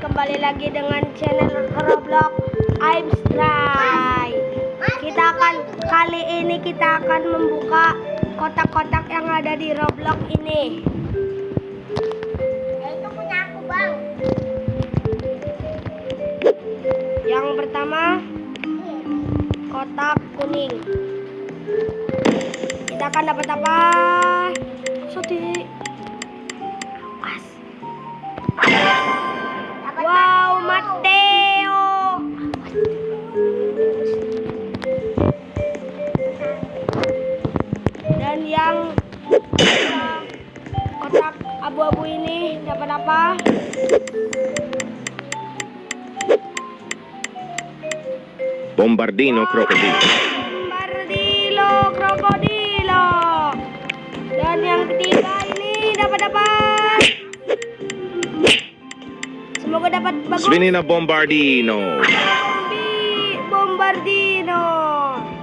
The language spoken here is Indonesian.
kembali lagi dengan channel Roblox Aimstray. Kali ini kita akan membuka kotak-kotak yang ada di Roblox ini. Itu punya aku, Bang. Yang pertama, kotak kuning. Kita akan dapat apa? Soti. Wow, Matteo. Dan yang kotak abu-abu ini dapat apa? Bombardino krokodil. Bombardilo krokodilo. Dan yang ketiga ini dapat apa? Semoga dapat bagus. Svinina bombardino. Bombardino.